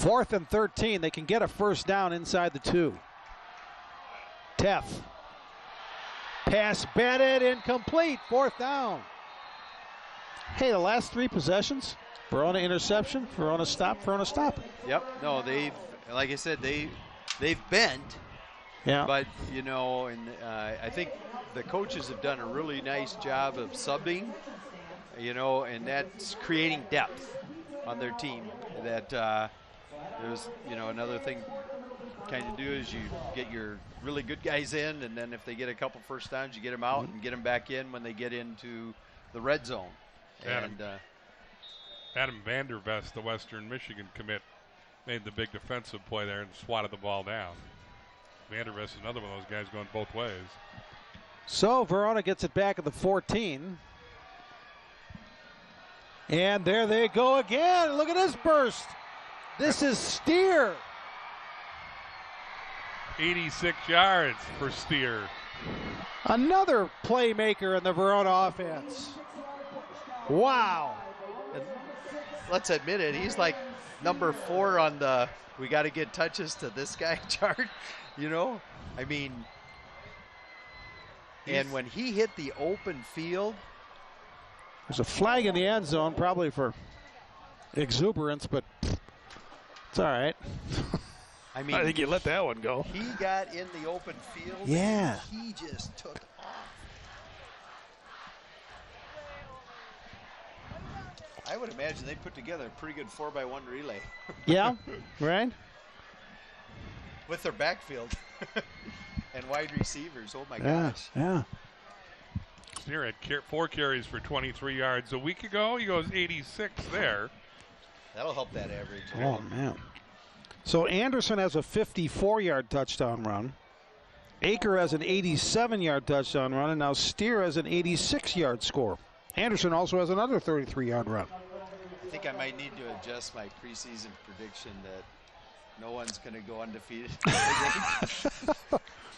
4th and 13. They can get a first down inside the 2. Teff. Pass batted, incomplete. 4th down. Hey, the last 3 possessions, Verona interception, Verona stop, Verona stop. Yep. No, they've, like I said, they've bent. Yeah. But, you know, and I think the coaches have done a really nice job of subbing, you know, and that's creating depth on their team. That there's, you know, another thing kind of do is you get your really good guys in, and then if they get a couple first downs, you get them out and get them back in when they get into the red zone. Adam Vandervest, the Western Michigan commit, made the big defensive play there and swatted the ball down. Vandervest is another one of those guys going both ways. So Verona gets it back at the 14. And there they go again. Look at this burst. This is Steer. 86 yards for Steer. Another playmaker in the Verona offense. Wow. And let's admit it, he's like number 4 on the we got to get touches to this guy chart, you know? I mean, and when he hit the open field. There's a flag in the end zone, probably for exuberance, but it's all right. I mean, I think you let that one go. He got in the open field. Yeah. And he just took off. I would imagine they put together a pretty good 4x1 relay. Yeah, right? With their backfield and wide receivers. Oh, my gosh. Yeah. Steer had 4 carries for 23 yards a week ago. He goes 86 there. That'll help that average. Oh, man. So Anderson has a 54-yard touchdown run. Aker has an 87-yard touchdown run, and now Steer has an 86-yard score. Anderson also has another 33-yard run. I think I might need to adjust my preseason prediction that no one's going to go undefeated.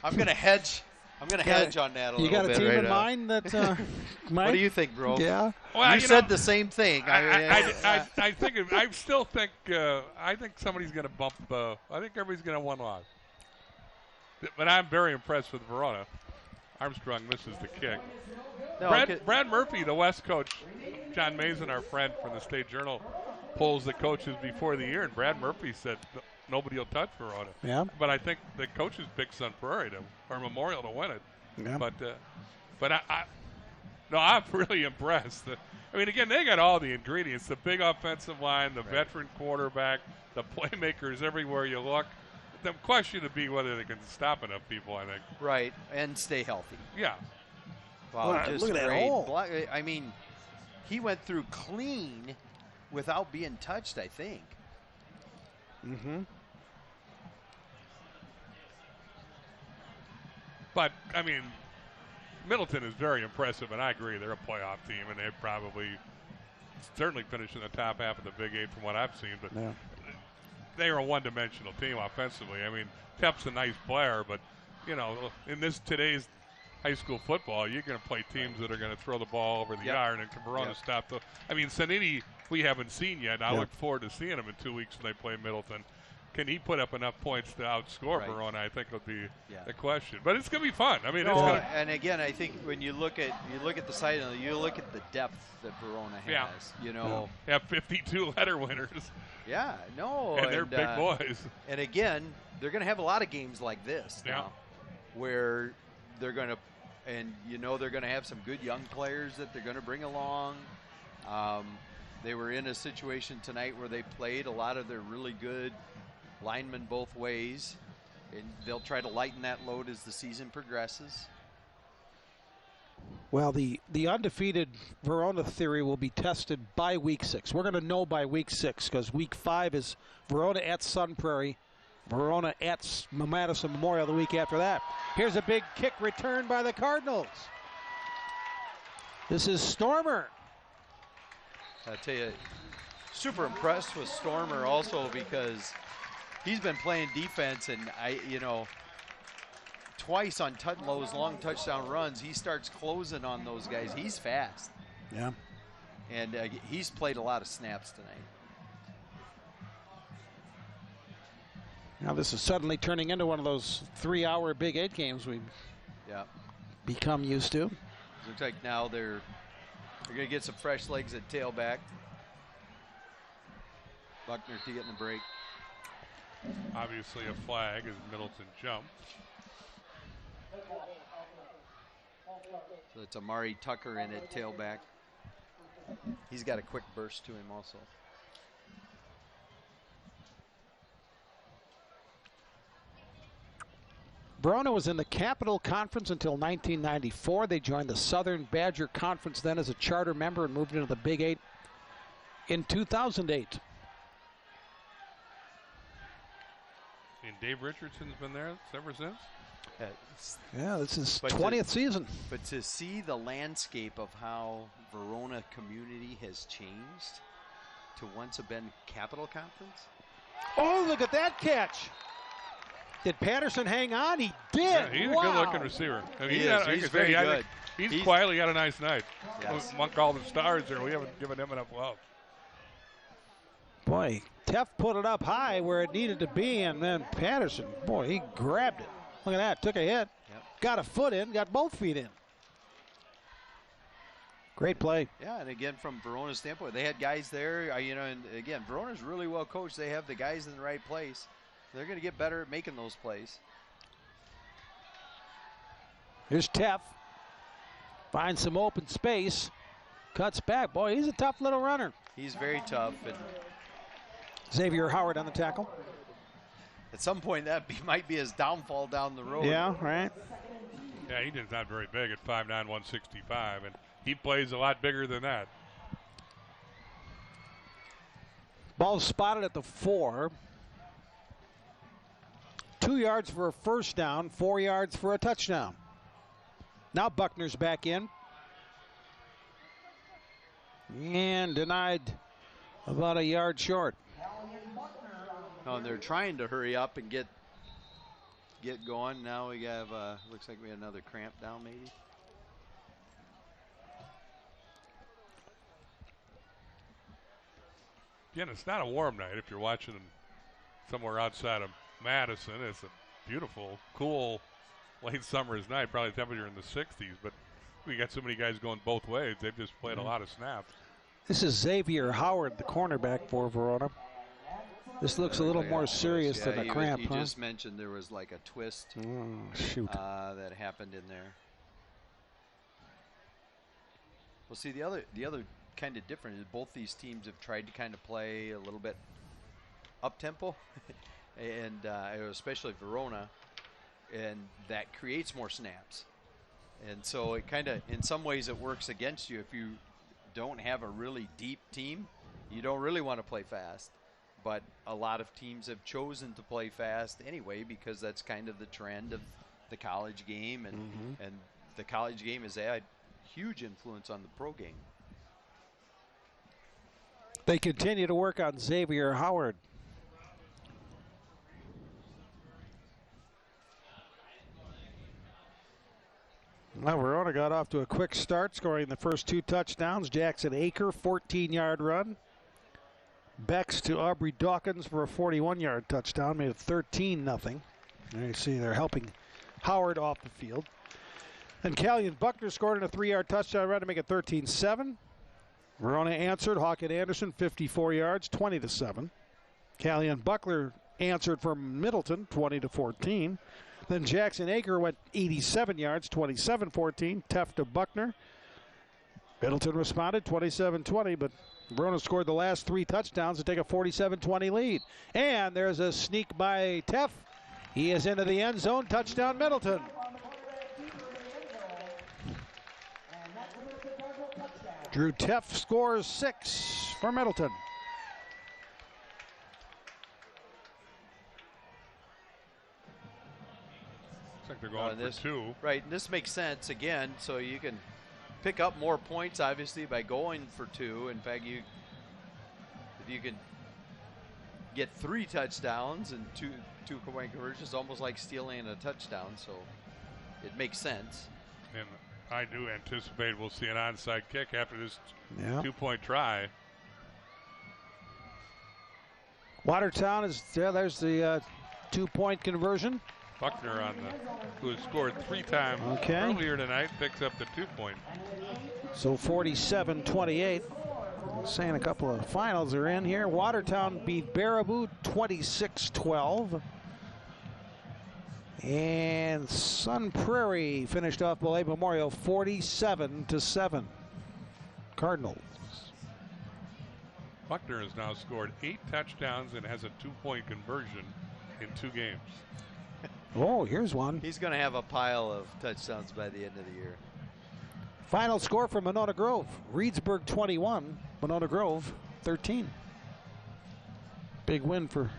I'm going to hedge. I'm going to hedge on that a little bit. You got a team in mind that might? What do you think, bro? Yeah. Well, you said the same thing. I still think I think somebody's going to bump. I think everybody's going to one loss. But I'm very impressed with Verona. Armstrong misses the kick. No, Brad Murphy, the West coach, John Mason, our friend from the State Journal, polls the coaches before the year, and Brad Murphy said nobody will touch Verona. Yeah. But I think the coaches picked Sun Prairie or Memorial to win it. Yeah. But I'm really impressed. I mean, again, they got all the ingredients: the big offensive line, the veteran quarterback, the playmakers everywhere you look. The question would be whether they can stop enough people, I think. Right, and stay healthy. Yeah. Wow, just look at that great. hole. I mean, he went through clean without being touched, I think. Mm-hmm. But, I mean, Middleton is very impressive, and I agree. They're a playoff team, and they probably certainly finish in the top half of the Big Eight from what I've seen. But they are a one-dimensional team offensively. I mean, Tep's a nice player, but, you know, in today's high school football, you're going to play teams that are going to throw the ball over the yard, and can Verona stop the – I mean, Sanini, we haven't seen yet. I look forward to seeing him in 2 weeks when they play Middleton. Can he put up enough points to outscore Verona? I think would be the question. But it's going to be fun. I mean, and again, I think when you look at the side of you look at the depth that Verona has. Yeah. You know, have 52 letter winners. Yeah, no, and they're big boys. And again, they're going to have a lot of games like this now, where they're going to, and you know, they're going to have some good young players that they're going to bring along. They were in a situation tonight where they played a lot of their really good linemen both ways, and they'll try to lighten that load as the season progresses. Well, the undefeated Verona theory will be tested by week 6. We're going to know by week 6 because week 5 is Verona at Sun Prairie, Verona at Madison Memorial the week after that. Here's a big kick return by the Cardinals. This is Stormer. I tell you, super impressed with Stormer also because he's been playing defense, and twice on those long touchdown runs, he starts closing on those guys. He's fast. Yeah. And he's played a lot of snaps tonight. Now this is suddenly turning into one of those 3-hour Big 8 games we've become used to. Looks like now they're going to get some fresh legs at tailback. Buckner to get in the break. Obviously a flag as Middleton jumped. So it's Amari Tucker in at tailback. He's got a quick burst to him also. Verona was in the Capital Conference until 1994. They joined the Southern Badger Conference then as a charter member and moved into the Big 8 in 2008. And Dave Richardson's been there ever since? Yeah, this is 20th season. But to see the landscape of how Verona community has changed to once have been Capital Conference. Oh, look at that catch. Did Patterson hang on? He did. Yeah, he's a good-looking receiver. I mean, he's very good. He's quietly got a nice night. Yes. Among all the stars there, we haven't given him enough love. Boy, Teff put it up high where it needed to be, and then Patterson, boy, he grabbed it. Look at that, took a hit, got a foot in, got both feet in. Great play. Yeah, and again, from Verona's standpoint, they had guys there, and again, Verona's really well coached. They have the guys in the right place. They're going to get better at making those plays. Here's Teff. Finds some open space. Cuts back. Boy, he's a tough little runner. He's very tough. And Xavier Howard on the tackle. At some point, might be his downfall down the road. Yeah, right. Yeah, he's not very big at 5'9", 165, and he plays a lot bigger than that. Ball spotted at the 4. 2 yards for a first down, 4 yards for a touchdown. Now Buckner's back in. And denied about a yard short. Oh, and they're trying to hurry up and get going. Now we have, looks like we have another cramp down maybe. Again, it's not a warm night if you're watching somewhere outside of Madison. It's a beautiful, cool, late summer's night, probably temperature in the 60s, but we got so many guys going both ways. They've just played a lot of snaps. This is Xavier Howard, the cornerback for Verona. This looks a little more serious than a cramp, He just mentioned there was like a twist that happened in there. Well, see, the other kind of different is both these teams have tried to kind of play a little bit up-tempo, and especially Verona, and that creates more snaps. And so it kind of, in some ways, it works against you. If you don't have a really deep team, you don't really want to play fast. But a lot of teams have chosen to play fast anyway because that's kind of the trend of the college game, and the college game has had huge influence on the pro game. They continue to work on Xavier Howard. Well, Verona got off to a quick start, scoring the first 2 touchdowns. Jackson Aker, 14-yard run. Bex to Aubrey Dawkins for a 41-yard touchdown, made it 13-0. There you see they're helping Howard off the field. And Callion Buckner scored in a 3-yard touchdown run to make it 13-7. Verona answered. Hawkett Anderson, 54 yards, 20-7. Callion Buckler answered from Middleton, 20-14. Then Jackson Aker went 87 yards, 27-14. Teff to Buckner. Middleton responded, 27-20, but Verona scored the last 3 touchdowns to take a 47-20 lead. And there's a sneak by Teff. He is into the end zone. Touchdown, Middleton. Drew Teff scores 6 for Middleton. Looks like they're going for 2. Right, and this makes sense again, so you can pick up more points, obviously, by going for 2. In fact, if you can get 3 touchdowns and two point conversions, almost like stealing a touchdown, so it makes sense. And I do anticipate we'll see an onside kick after this 2-point try. Watertown is there's the 2-point conversion. Buckner, who has scored 3 times earlier tonight, picks up the 2-point. So 47-28. Saying a couple of finals are in here. Watertown beat Baraboo 26-12. And Sun Prairie finished off Belay Memorial 47-7. Cardinals. Buckner has now scored 8 touchdowns and has a 2-point conversion in 2 games. Oh, here's one. He's going to have a pile of touchdowns by the end of the year. Final score for Monona Grove. Reedsburg 21, Monona Grove 13. Big win for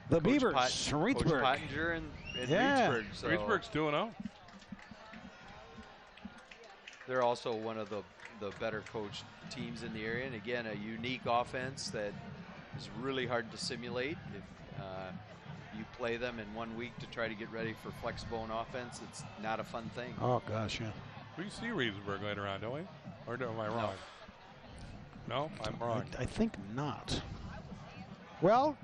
the Coach Beavers. Coach Reedsburg. Pottinger and Reedsburg. So Reedsburg's 2-0. they're also one of the better coached teams in the area. And again, a unique offense that is really hard to simulate. If you play them in 1 week to try to get ready for flexible and offense, it's not a fun thing. Oh, gosh, yeah. We see Reedsburg later on, don't we? Or am I wrong? No, I'm wrong. I think not. Well,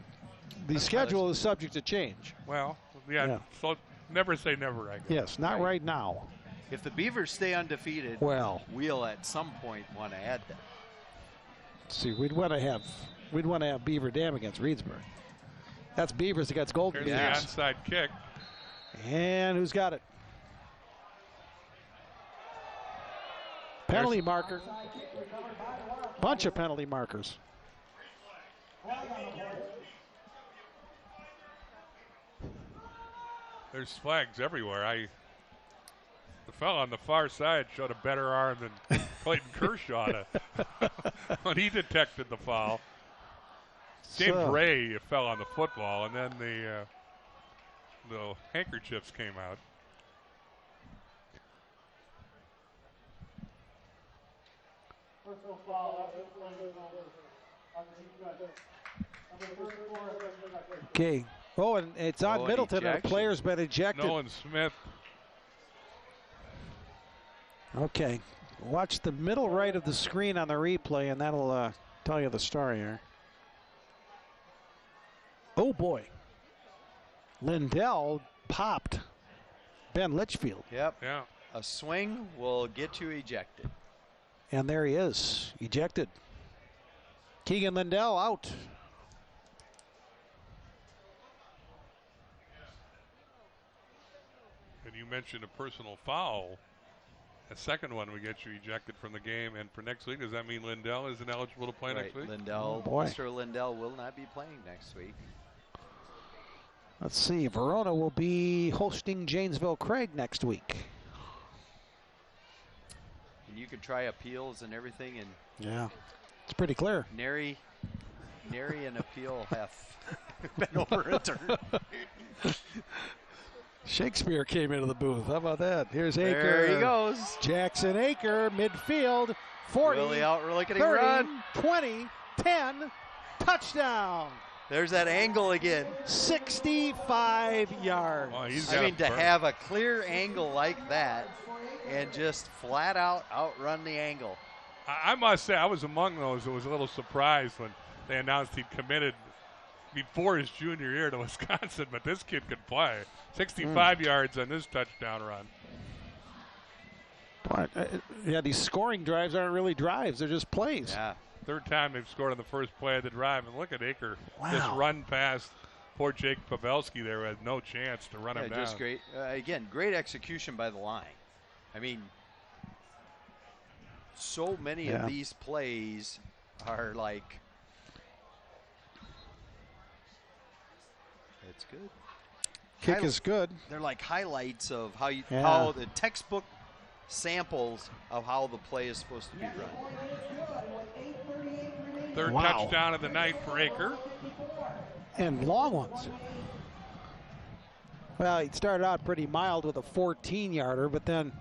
the schedule is subject to change. Well, yeah. So never say never, I guess. Yes, not right now. If the Beavers stay undefeated, well, we'll at some point want to add them. See, we'd want to have Beaver Dam against Reedsburg. That's Beavers against Golden. Here's the onside kick. And who's got it? Penalty marker. Bunch of penalty markers. There's flags everywhere. The fellow on the far side showed a better arm than Clayton Kershaw when he detected the foul. James Ray fell on the football, and then the handkerchiefs came out. Okay. Oh, and it's on Middleton, and the player's been ejected. Nolan Smith. Okay. Watch the middle right of the screen on the replay, and that'll tell you the story here. Oh, boy. Lindell popped Ben Litchfield. Yep. Yeah. A swing will get you ejected. And there he is, ejected. Keegan Lindell out. And you mentioned a personal foul. A second one would get you ejected from the game. And for next week, does that mean Lindell isn't eligible to play next week? Lindell, Mr. Lindell will not be playing next week. Let's see. Verona will be hosting Janesville Craig next week. And you could try appeals and everything. And yeah, it's pretty clear. Nary an appeal hath been overturned. Shakespeare came into the booth. How about that? Here's Aker. There he goes. Jackson Aker, midfield, 40, Willie out, really 30, run. 20, 10, touchdown. There's that angle again. 65 yards. Oh, I mean, to have a clear angle like that and just flat out outrun the angle. I must say, I was among those that was a little surprised when they announced he'd committed before his junior year to Wisconsin, but this kid could play. 65 yards on this touchdown run. But, yeah, these scoring drives aren't really drives. They're just plays. Yeah. Third time they've scored on the first play of the drive. And look at Aker just run past poor Jake Pavelski there, who had no chance to run him down. Just great. Again, great execution by the line. I mean, so many of these plays are like, it's good. Kick is good. They're like highlights of how the textbook samples of how the play is supposed to be run. Third touchdown of the night for Aker. And long ones. Well, he started out pretty mild with a 14-yarder, but then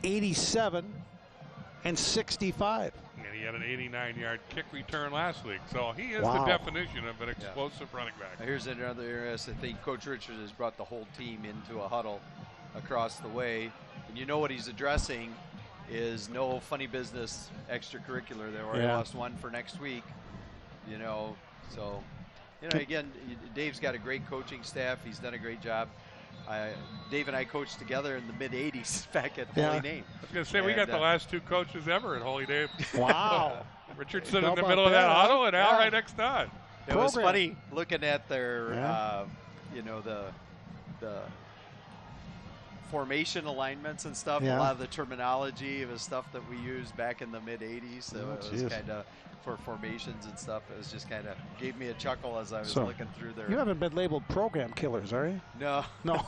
87 and 65. And he had an 89-yard kick return last week. So he is the definition of an explosive running back. Here's another interesting thing. Coach Richards has brought the whole team into a huddle across the way. And you know what he's addressing is no funny business extracurricular. They already lost one for next week. You know, so You know, again, Dave's got a great coaching staff. He's done a great job. Dave and I coached together in the mid-'80s back at Holy Name. I was going to say, we got the last 2 coaches ever at Holy Name. Wow. Richardson in the middle of that huddle and Al right next to it. It was funny looking at their, you know, the formation alignments and stuff. A lot of the terminology was stuff that we used back in the mid-'80s. So it was kind of for formations and stuff. It was just kind of gave me a chuckle as I was looking through there. You haven't been labeled program killers, are you? No. No.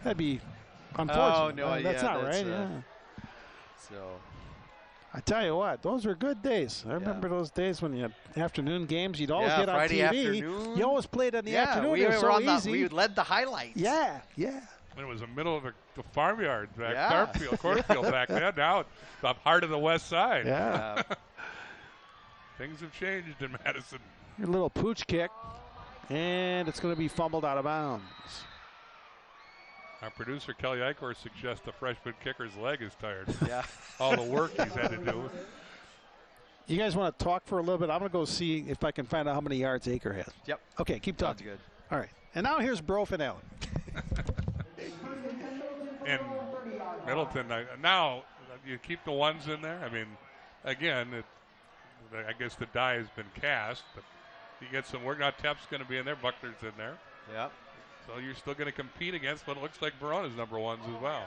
that'd be unfortunate. Oh, no, that's not right. So. I tell you what, those were good days. I remember those days when you had afternoon games. You'd always get on Friday TV. Afternoon. You always played on the afternoon. We it was were so easy. we led the highlights. Yeah. It was the middle of the farmyard back, cornfield back then. Now it's the heart of the west side. Yeah. Things have changed in Madison. Your little pooch kick, and it's going to be fumbled out of bounds. Our producer, Kelly Eichhorst, suggests the freshman kicker's leg is tired. Yeah. All the work he's had to do. You guys want to talk for a little bit? I'm going to go see if I can find out how many yards Aker has. Yep. Okay, keep talking. Sounds good. All right. And now here's Bro Finale. And Middleton, now you keep the ones in there. I mean, again, I guess the die has been cast, but you get some work. Now Tep's going to be in there. Buckner's in there. Yep. So you're still going to compete against what looks like Verona's number ones as well.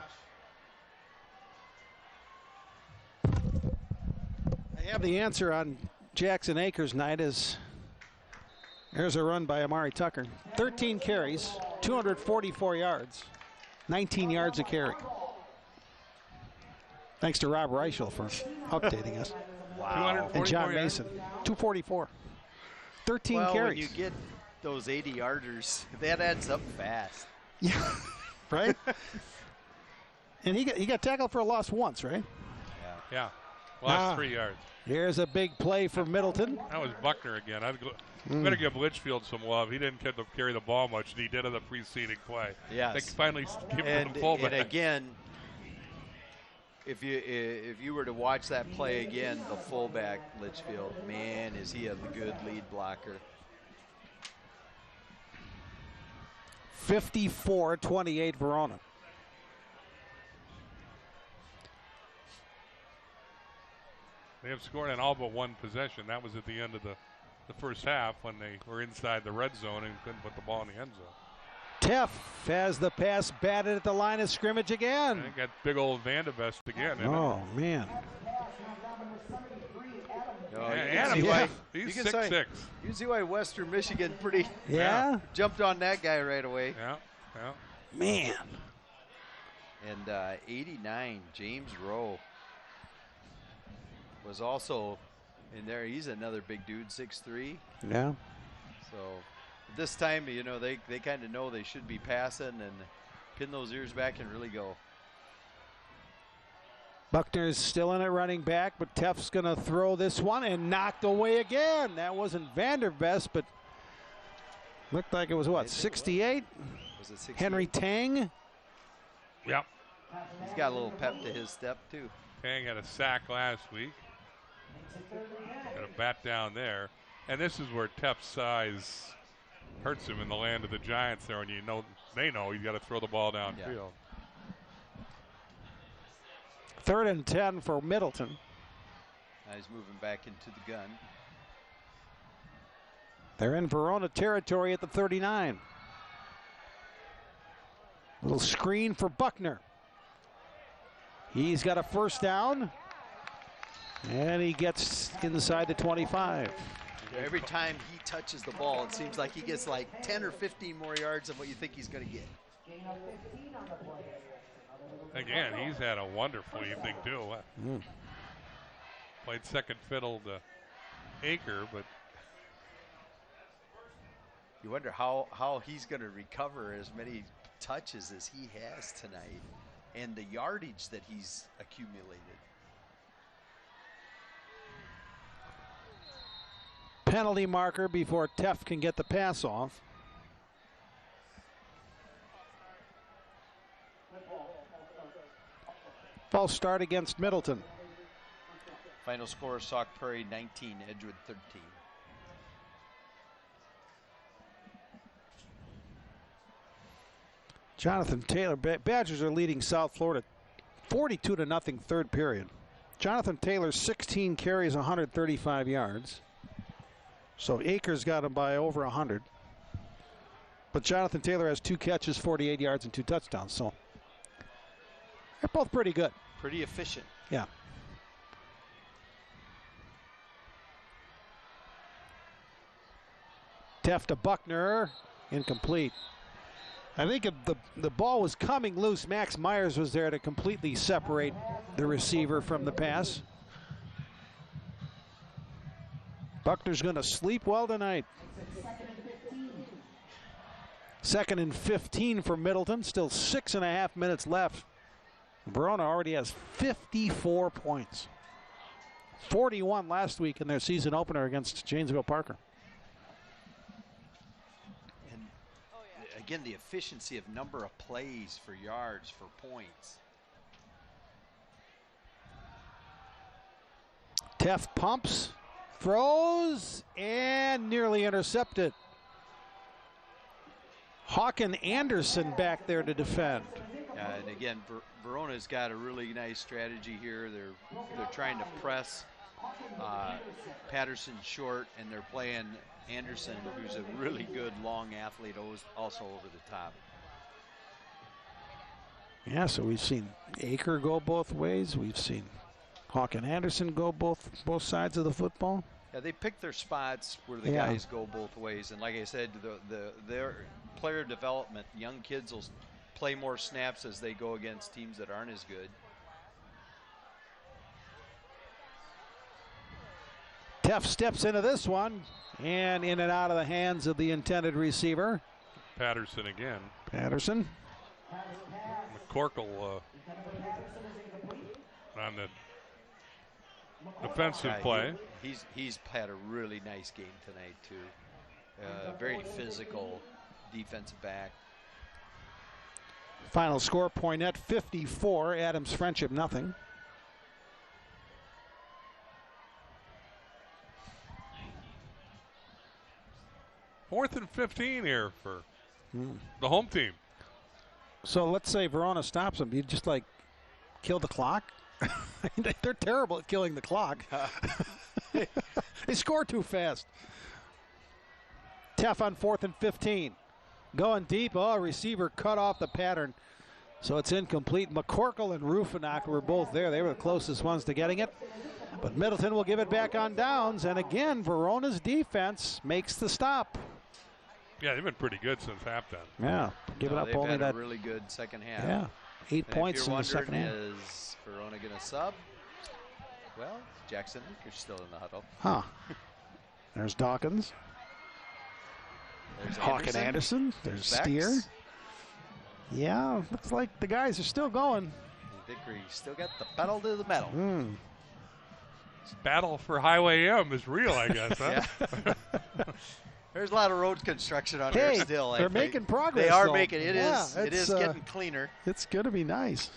I have the answer on Jackson Akers night. There's a run by Amari Tucker. 13 carries, 244 yards, 19 yards a carry. Thanks to Rob Reichel for updating us. Wow. And John Mason. 244. 13 carries. When you get those 80-yarders, that adds up fast. Yeah, right? And he got tackled for a loss once, right? Yeah. Lost 3 yards. Here's a big play for Middleton. That was Buckner again. I'm going to give Litchfield some love. He didn't get to carry the ball much, and he did in the preceding play. Yes. They finally gave him the fullback. And again, if you were to watch that play again, the fullback, Litchfield, man, is he a good lead blocker. 54-28 Verona. They have scored on all but one possession. That was at the end of the first half when they were inside the red zone and couldn't put the ball in the end zone. Teff has the pass batted at the line of scrimmage again. I think that big old Vandevest again. Oh, man. He's 6'6". You can see why Western Michigan pretty jumped on that guy right away. Yeah. Man. And 89, James Rowe was also in there. He's another big dude, 6'3". Yeah. So this time, you know, they kind of know they should be passing and pin those ears back and really go. Buckner's still in at running back, but Teff's going to throw this one and knocked away again. That wasn't Vandervest, but looked like it was what, 68? Was it 68? Henry Tang? Yep. He's got a little pep to his step, too. Tang had a sack last week. Got a bat down there. And this is where Teff's size hurts him in the land of the Giants there, and they know he's got to throw the ball downfield. Yeah. 3rd and 10 for Middleton. Now he's moving back into the gun. They're in Verona territory at the 39. Little screen for Buckner. He's got a first down. And he gets inside the 25. Every time he touches the ball, it seems like he gets like 10 or 15 more yards than what you think he's going to get. Again, he's had a wonderful evening, too. Played second fiddle to Aker, but you wonder how he's going to recover as many touches as he has tonight and the yardage that he's accumulated. Penalty marker before Teff can get the pass off. False start against Middleton. Final score, Sauk Prairie 19, Edgewood 13. Jonathan Taylor, Badgers are leading South Florida 42-0 third period. Jonathan Taylor, 16 carries, 135 yards. So Akers got him by over 100. But Jonathan Taylor has 2 catches, 48 yards, and 2 touchdowns. So they're both pretty good. Pretty efficient. Yeah. Teff to Buckner, incomplete. I think if the ball was coming loose, Max Myers was there to completely separate the receiver from the pass. Buckner's going to sleep well tonight. 2nd and 15 for Middleton. Still 6.5 minutes left. Verona already has 54 points. 41 last week in their season opener against Janesville Parker. And again, the efficiency of number of plays for yards, for points. Teff pumps, throws, and nearly intercepted. Hawken Anderson back there to defend. And again, Verona's got a really nice strategy here. They're trying to press Patterson short, and they're playing Anderson, who's a really good long athlete, also over the top. Yeah, so we've seen Aker go both ways. We've seen Hawken Anderson go both sides of the football. Yeah, they pick their spots where the guys go both ways, and like I said, their player development, young kids will play more snaps as they go against teams that aren't as good. Teff steps into this one, and in and out of the hands of the intended receiver. Patterson again. Patterson. McCorkle on the defensive play. He's had a really nice game tonight too. Very physical defensive back. Final score, Poinet 54, Adams Friendship nothing. Fourth and 15 here for the home team. So let's say Verona stops them. You just like kill the clock? They're terrible at killing the clock. They score too fast. Teff on 4th and 15. Going deep. Oh, receiver cut off the pattern. So it's incomplete. McCorkle and Rufinock were both there. They were the closest ones to getting it. But Middleton will give it back on downs. And again, Verona's defense makes the stop. Yeah, they've been pretty good since halftime. Yeah, give it up they've only had that. A really good second half. Yeah, 8 points in the second half. Is Verona going to sub? Well, Jackson, you're still in the huddle. Huh. There's Dawkins. There's Hawken Anderson. There's Steer. Yeah, looks like the guys are still going. Vickery still got the pedal to the metal. This battle for Highway M is real, I guess. Huh? Yeah. There's a lot of road construction on there still. They're making progress. They are though. making it. Yeah, It is getting cleaner. It's going to be nice.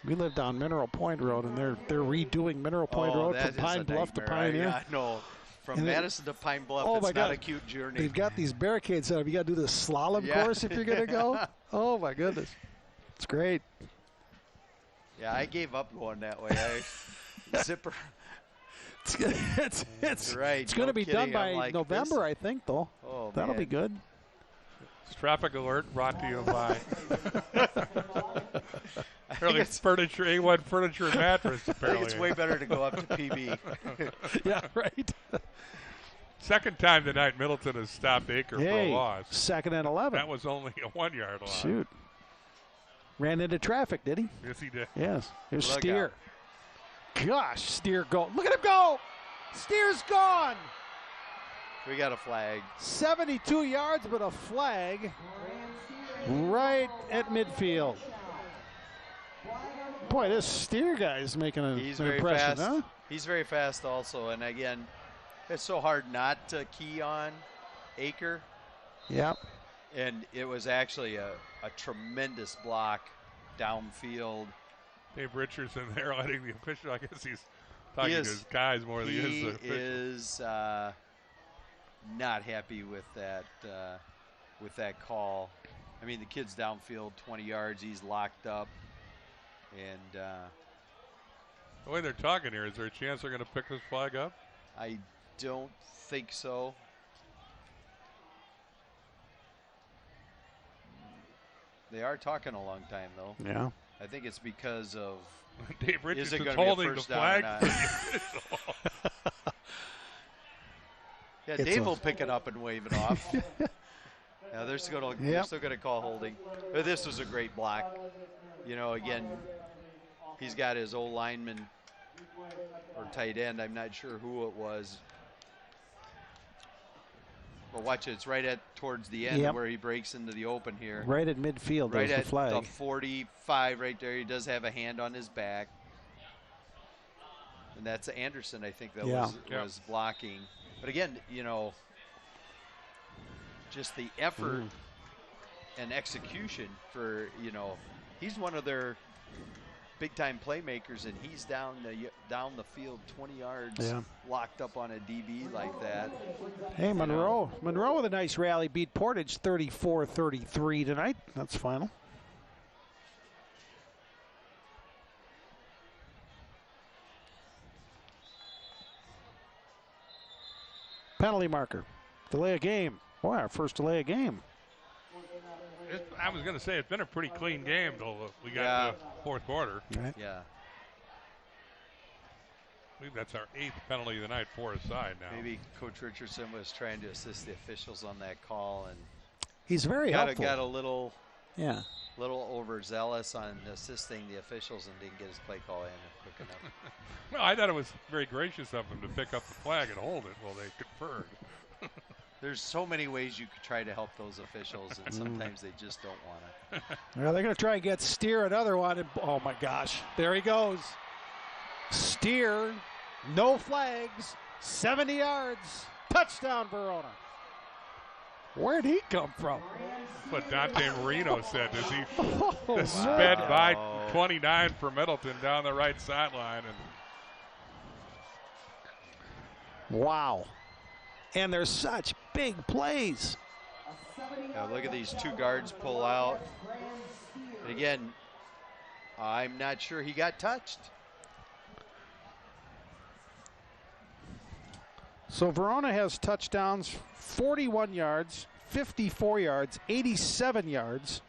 We live down Mineral Point Road, and they're redoing Mineral Point Road from Pine Bluff to Pioneer. Yeah, no. From Madison to Pine Bluff, it's not a cute journey. They've got these barricades set up. You got to do the slalom course if you're going to go. Oh, my goodness. It's great. Yeah, I gave up going that way. Zipper. It's right. It's going to be done by like November, I think, though. Oh, that'll be good. Traffic alert brought to you by furniture, A1 Furniture and Mattress. Apparently, I think it's way better to go up to PB. Yeah, right. Second time tonight, Middleton has stopped Aker for a loss. 2nd and 11. That was only a 1-yard loss. Shoot. Ran into traffic, did he? Yes, he did. Yes. Here's Look Steer. out. Gosh, Steer go. Look at him go. Steer's gone. We got a flag. 72 yards, but a flag right at midfield. Boy, this Steer guy is making an impression, fast. huh? He's very fast also. And again, it's so hard not to key on Aker. Yep. And it was actually a tremendous block downfield. Dave Richardson there letting the official, I guess he's talking to his guys more than he is the official. He is not happy with that with that call. I mean, the kid's downfield 20 yards. He's locked up. And the way they're talking here, is there a chance they're going to pick this flag up? I don't think so. They are talking a long time, though. Yeah. I think it's because of Dave Richardson's is holding the flag. Yeah, Dave will pick it up and wave it off. Yeah, they're still going to call holding. But this was a great block. You know, again, he's got his old lineman or tight end. I'm not sure who it was. But watch it. It's right at towards the end where he breaks into the open here. Right at midfield. Right at the flag. the 45 right there. He does have a hand on his back. And that's Anderson, I think, that was blocking. But again, you know, just the effort and execution for, you know, he's one of their big-time playmakers, and he's down the field 20 yards locked up on a DB like that. Hey, Monroe. Monroe with a nice rally. Beat Portage 34-33 tonight. That's final. Penalty marker. Delay a game. Boy, our first delay a game. I was going to say, it's been a pretty clean game till we got to the fourth quarter. Right. Yeah. I believe that's our 8th penalty of the night for a side now. Maybe Coach Richardson was trying to assist the officials on that call, and he's very helpful. Got a little overzealous on assisting the officials and didn't get his play call in quick enough. Well, I thought it was very gracious of him to pick up the flag and hold it while they conferred. There's so many ways you could try to help those officials, and sometimes they just don't want to. Well, they're going to try and get Steer another one. And, oh, my gosh. There he goes. Steer, no flags, 70 yards. Touchdown, Verona. Where'd he come from? That's what Dante Marino said as he sped by 29 for Middleton down the right sideline. And wow. And there's such big plays. Yeah, look at these two guards pull out. And again, I'm not sure he got touched. So Verona has touchdowns, 41 yards, 54 yards, 87 yards,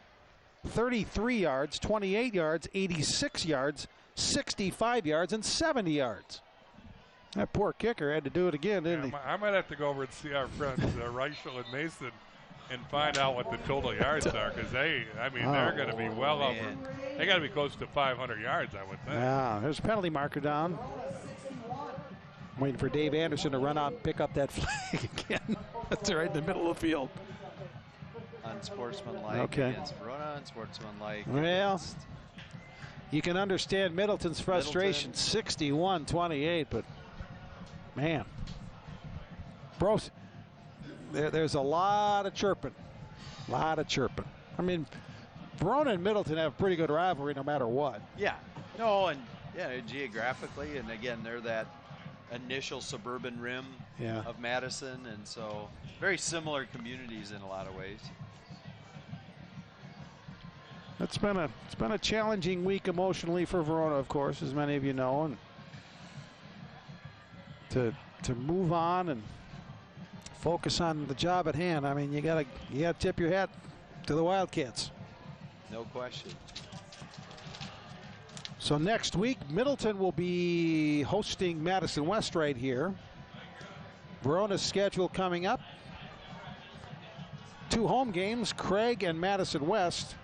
33 yards, 28 yards, 86 yards, 65 yards, and 70 yards. That poor kicker had to do it again, didn't he? I might have to go over and see our friends Reichel and Mason and find out what the total yards are, because they're going to be well over. They got to be close to 500 yards, I would think. Yeah, there's a penalty marker down. Waiting for Dave Anderson to run out and pick up that flag again. That's right in the middle of the field. Unsportsmanlike against Verona, unsportsmanlike. Well, you can understand Middleton's frustration, 61-28, but man, bros, there's a lot of chirping. I mean, Verona and Middleton have a pretty good rivalry no matter what. Yeah. No, and geographically, and again, they're that initial suburban rim of Madison, and so very similar communities in a lot of ways. It's been a challenging week emotionally for Verona, of course, as many of you know, and to move on and focus on the job at hand. I mean, you gotta tip your hat to the Wildcats. No question. So next week, Middleton will be hosting Madison West right here. Verona's schedule coming up: 2 home games, Craig and Madison West,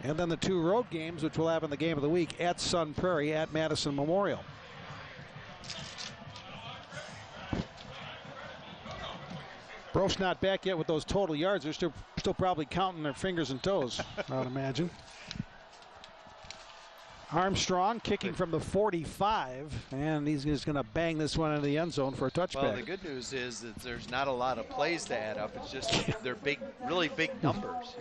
and then the 2 road games, which we'll have in the game of the week at Sun Prairie, at Madison Memorial. Bro's not back yet with those total yards. They're still probably counting their fingers and toes, I would imagine. Armstrong kicking from the 45, and he's just going to bang this one into the end zone for a touchback. Well, the good news is that there's not a lot of plays to add up. It's just they're big, really big numbers.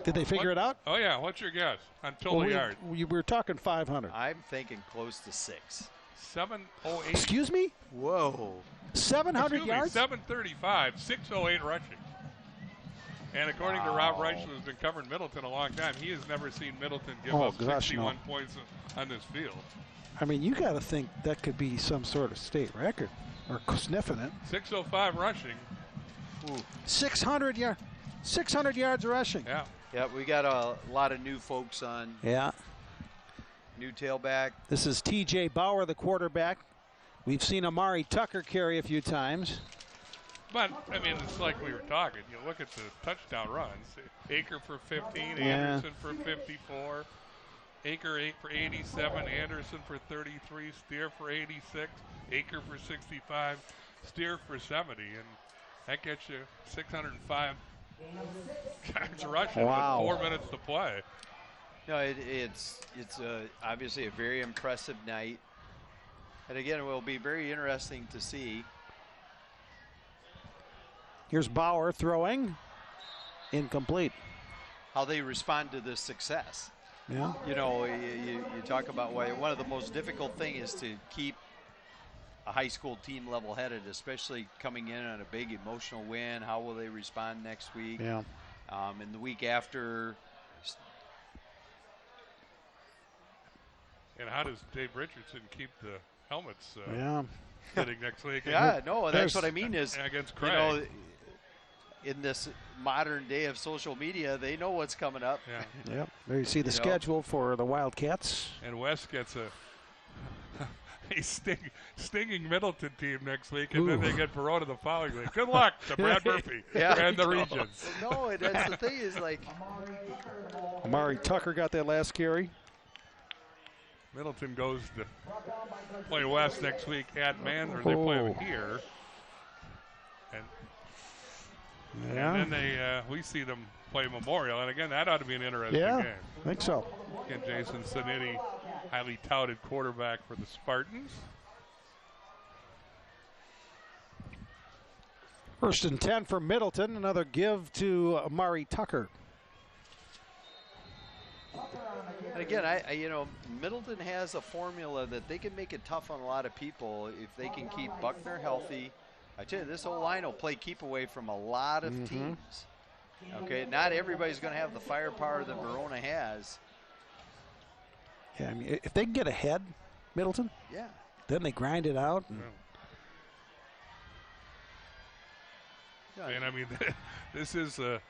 Did they figure it out? Oh, yeah. What's your guess on total yards? We were talking 500. I'm thinking close to 6. 708. Excuse me? Whoa. 700 yards? 735, 608 rushing. And according to Rob Reich, who's been covering Middleton a long time, he has never seen Middleton give up gosh, 61 points on this field. I mean, you got to think that could be some sort of state record, or sniffing it. 605 rushing. Ooh. 600 yards rushing. Yeah. Yeah, we got a lot of new folks on. Yeah. New tailback. This is T.J. Bauer, the quarterback. We've seen Amari Tucker carry a few times. But, I mean, it's like we were talking. You look at the touchdown runs. Aker for 15, Anderson for 54. Aker 8 for 87, Anderson for 33, Steer for 86, Aker for 65, Steer for 70, and that gets you 605 yards rushing with 4 minutes to play. No, it's obviously a very impressive night, and again, it will be very interesting to see. Here's Bauer throwing, incomplete. How they respond to this success. Yeah. You know, you talk about why one of the most difficult thing is to keep a high school team level-headed, especially coming in on a big emotional win. How will they respond next week? Yeah. And the week after. And how does Dave Richardson keep the helmets fitting next week? Yeah, no, that's what I mean is, against Craig. You know, in this modern day of social media, they know what's coming up. Yeah. Yep. There you see the schedule for the Wildcats. And West gets a stinging Middleton team next week, and then they get Verona the following week. Good luck to Brad Murphy and the Regions. No, that's the thing is like. Amari Tucker got that last carry. Middleton goes to play West next week at Man, or they play them here. And then we see them play Memorial, and again, that ought to be an interesting game. I think so. Again, Jason Sanitti, highly touted quarterback for the Spartans. 1st and 10 for Middleton. Another give to Amari Tucker. And again, you know, Middleton has a formula that they can make it tough on a lot of people if they can keep Buckner healthy. I tell you, this whole line will play keep away from a lot of teams. Okay, not everybody's going to have the firepower that Verona has. Yeah, I mean, if they can get ahead, Middleton, then they grind it out. And I mean, this is the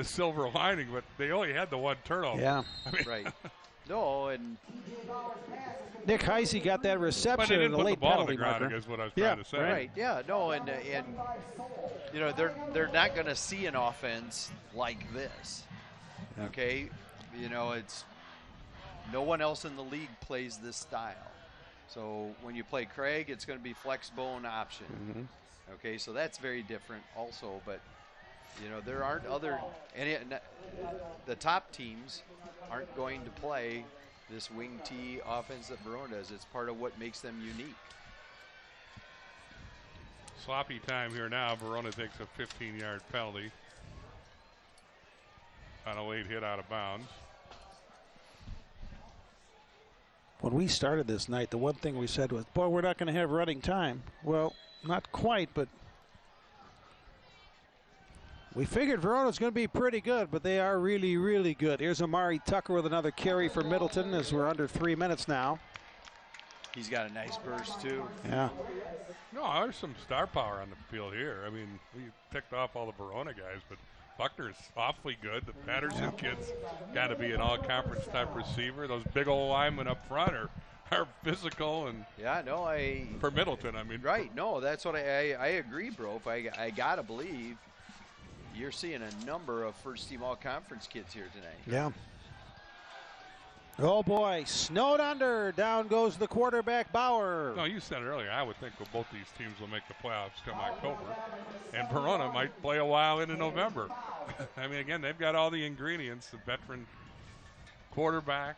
silver lining, but they only had the one turnover. Yeah, I mean, right. No, and Nick Heisey got that reception. But they didn't in a put late the ball on penalty the ground, marker. I guess what I was trying to say. Right, yeah, no, and you know, they're not going to see an offense like this. Okay, you know, it's no one else in the league plays this style. So when you play Craig, it's going to be flex bone option. Okay, so that's very different also, but you know, there aren't the top teams aren't going to play this wing T offense that Verona does. It's part of what makes them unique. Sloppy time here now. Verona takes a 15-yard penalty on a late hit out of bounds. When we started this night, the one thing we said was, boy, we're not going to have running time. Well, not quite, but we figured Verona's going to be pretty good, but they are really, really good. Here's Amari Tucker with another carry for Middleton as we're under 3 minutes now. He's got a nice burst, too. Yeah. No, there's some star power on the field here. I mean, we ticked off all the Verona guys, but Buckner's awfully good. The Patterson kids got to be an all-conference type receiver. Those big old linemen up front are physical and for Middleton, I mean. Right, no, that's what I agree, bro. I got to believe you're seeing a number of first-team all-conference kids here tonight. Yeah. Oh, boy. Snowed under. Down goes the quarterback, Bauer. No, you said it earlier. I would think both these teams will make the playoffs come October. And Verona might play a while into November. I mean, again, they've got all the ingredients, the veteran quarterback,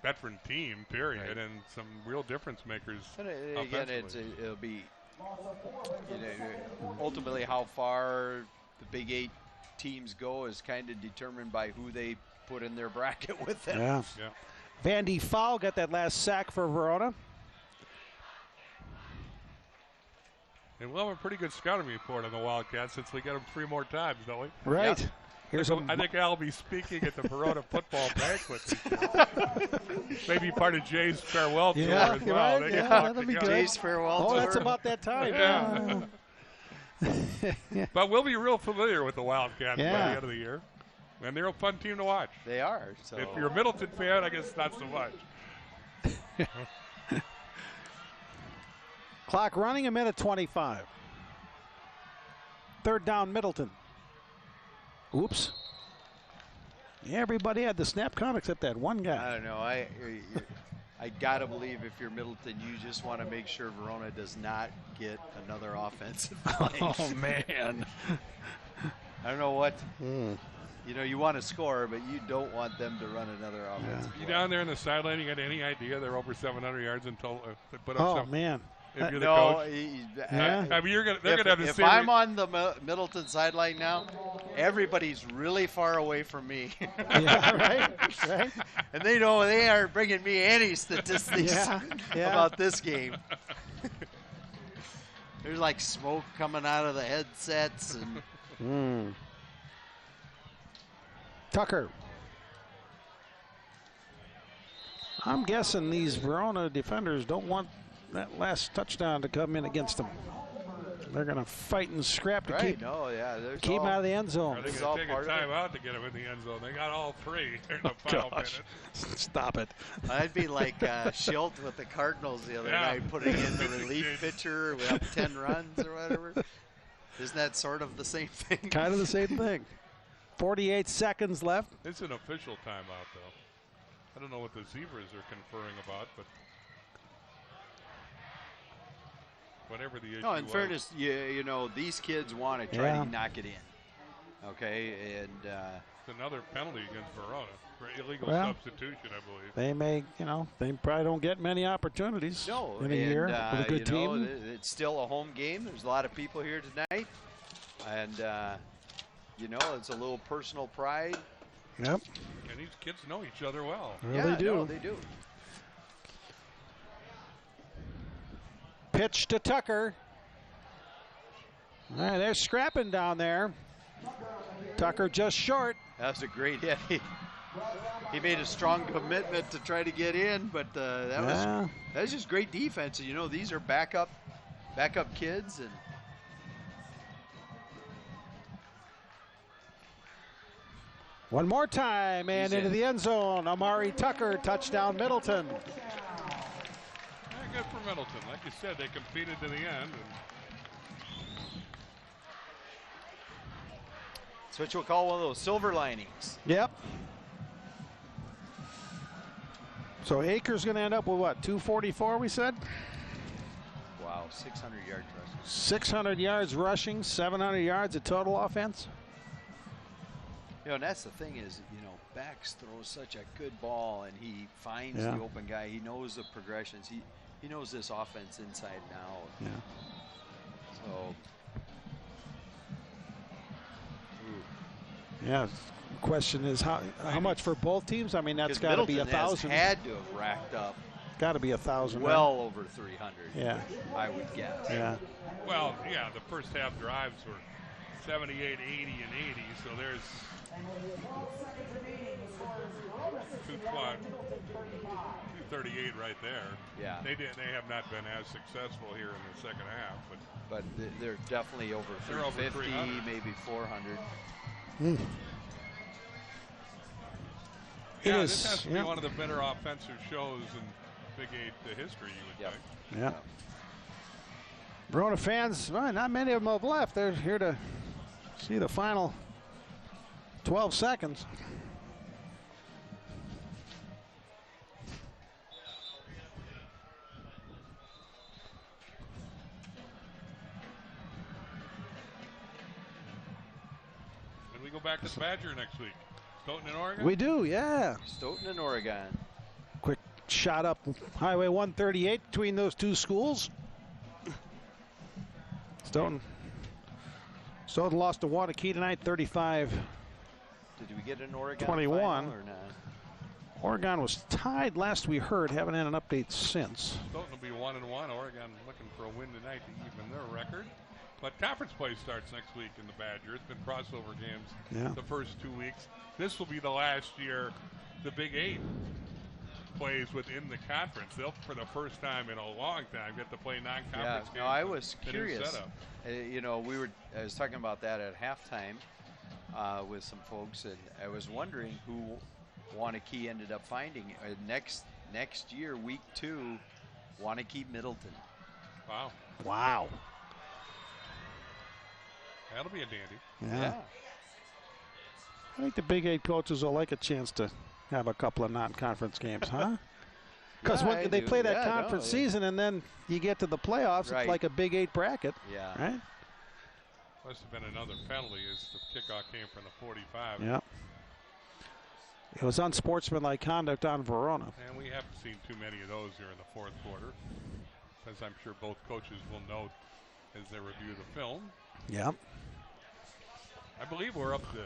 veteran team, period, right, and some real difference makers. And again, it'll be, you know, ultimately how far the Big 8 teams go is kind of determined by who they put in their bracket with them. Yeah. Vandy Fowl got that last sack for Verona. And we'll have a pretty good scouting report on the Wildcats since we get them 3 more times, don't we? Right. Yep. I think I'll be speaking at the Verona football banquet this year. Maybe part of Jay's farewell tour as well. Right? They Yeah, can talk that'll be together. good. Jay's farewell Oh, tour. that's about that time. Yeah. But we'll be real familiar with the Wildcats by the end of the year. And they're a fun team to watch. They are. So. If you're a Middleton fan, I guess not so much. Clock running, 1:25. Third down, Middleton. Oops. Yeah, everybody had the snap count except that one guy. I don't know. I gotta believe if you're Middleton, you just want to make sure Verona does not get another offensive play. Oh man. I don't know what. You know, you want to score, but you don't want them to run another offensive play. You down there in the sideline, you got any idea they're over 700 yards in total? They put up Oh man. If you're the coach. Yeah. I mean, they're gonna have the if same. I'm on the Middleton sideline now, everybody's really far away from me. Yeah, right. And they know they aren't bringing me any statistics about this game. There's like smoke coming out of the headsets. And Tucker. I'm guessing these Verona defenders don't want that last touchdown to come in against them. They're going to fight and scrap to keep him out of the end zone. Are they going to take a timeout to get him in the end zone? They got all three in the final minute. Stop it. I'd be like Schilt with the Cardinals the other night, putting in the relief pitcher with 10 runs or whatever. Isn't that sort of the same thing? Kind of the same thing. 48 seconds left. It's an official timeout, though. I don't know what the Zebras are conferring about, but whatever the issue No, in fairness, you know, these kids want to try to knock it in. Okay, and it's another penalty against Verona for illegal substitution, I believe. They may, they probably don't get many opportunities in a year with a good team. It's still a home game. There's a lot of people here tonight, and it's a little personal pride. Yep. And these kids know each other well. They do. No, they do. Pitch to Tucker. All right, they're scrapping down there. Tucker just short. That was a great hit. He made a strong commitment to try to get in, but that was just great defense. You know, these are backup kids, and one more time and into the end zone. Amari Tucker, touchdown Middleton. Good for Middleton. Like you said, they competed to the end. That's what you'll call one of those silver linings. Yep. So Akers going to end up with what, 244 we said? Wow, 600 yards rushing. 600 yards rushing, 700 yards of total offense. And that's the thing is, Bax throws such a good ball, and he finds the open guy. He knows the progressions. He knows this offense inside and out. Yeah. So. Yeah. Question is how much for both teams? I mean, that's got to be 1,000. Had to have racked up. Got to be 1,000. Well over 300. Yeah. I would guess. Yeah. Well, the first half drives were 78, 80, and 80. So there's 238 right there. Yeah. They have not been as successful here in the second half, but they're definitely over 350, maybe 400. Yeah, this has to be one of the better offensive shows in Big 8 history, you would think. Yeah. Verona fans, not many of them have left. They're here to see the final 12 seconds. And we go back to Badger next week. Stoughton in Oregon? We do, yeah. Stoughton in Oregon. Quick shot up Highway 138 between those two schools. Stoughton lost to Waunakee tonight, 35. Did we get an Oregon 21 final or not? Oregon was tied last we heard. Haven't had an update since. Stoughton will be 1-1. Oregon looking for a win tonight to even their record. But conference play starts next week in the Badger. It's been crossover games the first 2 weeks. This will be the last year the Big 8 plays within the conference. They'll, for the first time in a long time, get to play non-conference games. No, I was curious. You know, I was talking about that at halftime with some folks, and I was wondering who Wanakee ended up finding. Next year, week 2, Wanakee Middleton. Wow. Wow. That'll be a dandy. Yeah. I think the Big 8 coaches will like a chance to have a couple of non-conference games, huh? Because when they play that conference season and then you get to the playoffs, it's like a Big 8 bracket. Yeah. Right? Must have been another penalty as the kickoff came from the 45. Yeah. It was unsportsmanlike conduct on Verona. And we haven't seen too many of those here in the fourth quarter, as I'm sure both coaches will note as they review the film. Yeah. I believe we're up to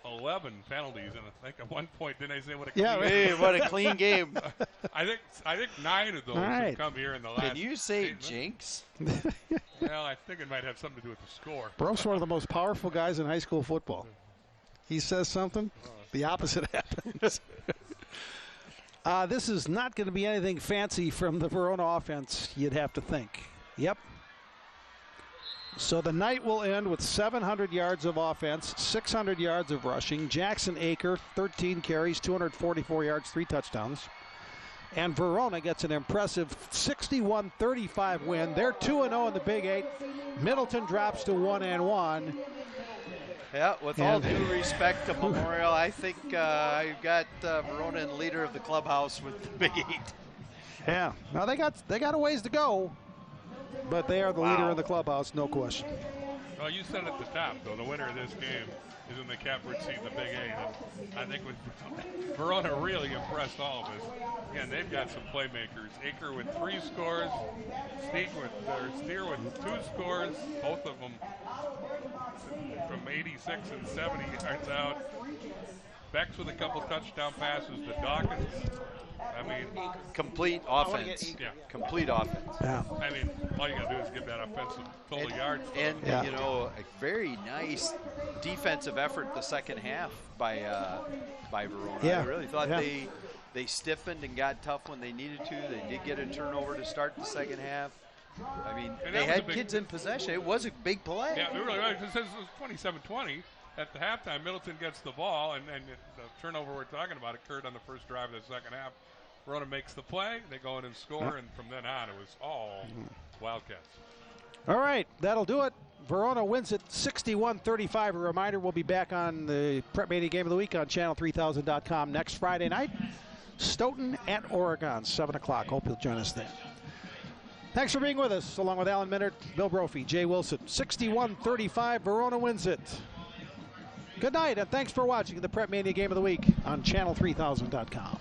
11 penalties, and I think at one point, didn't I say what a clean game? What a clean game. I think 9 of those have come here in the last. Can you say jinx? Well, I think it might have something to do with the score. Broke's one of the most powerful guys in high school football. He says something, the opposite happens. This is not going to be anything fancy from the Verona offense, you'd have to think. Yep. So the night will end with 700 yards of offense, 600 yards of rushing. Jackson Aker, 13 carries, 244 yards, 3 touchdowns. And Verona gets an impressive 61-35 win. They're 2-0 in the Big 8. Middleton drops to 1-1. Yeah, with all due respect to Memorial, I think I've got Verona in leader of the clubhouse with the Big 8. Yeah, now they got a ways to go. But they are the leader in the clubhouse, no question. Well, you said at the top, though, the winner of this game is in the catbird seat in the Big 8. And I think Verona really impressed all of us. Again, they've got some playmakers. Aker with 3 scores, Steer with 2 scores, both of them from 86 and 70 yards out. Bex with a couple touchdown passes to Dawkins. I mean, complete offense. Yeah. Complete offense. Yeah. I mean, all you got to do is give that offensive total yards. And you know, a very nice defensive effort the second half by Verona. Yeah. I really thought they stiffened and got tough when they needed to. They did get a turnover to start the second half. I mean, they had kids in possession. It was a big play. Yeah, it really was. It was 27-20. At the halftime, Middleton gets the ball, and the turnover we're talking about occurred on the first drive of the second half. Verona makes the play, they go in and score, and from then on, it was all Wildcats. All right, that'll do it. Verona wins it 61-35. A reminder, we'll be back on the Prep Mania Game of the Week on channel3000.com next Friday night. Stoughton at Oregon, 7 o'clock. Hope you'll join us then. Thanks for being with us, along with Alan Minard, Bill Brophy, Jay Wilson. 61-35, Verona wins it. Good night, and thanks for watching the Prep Mania Game of the Week on channel3000.com.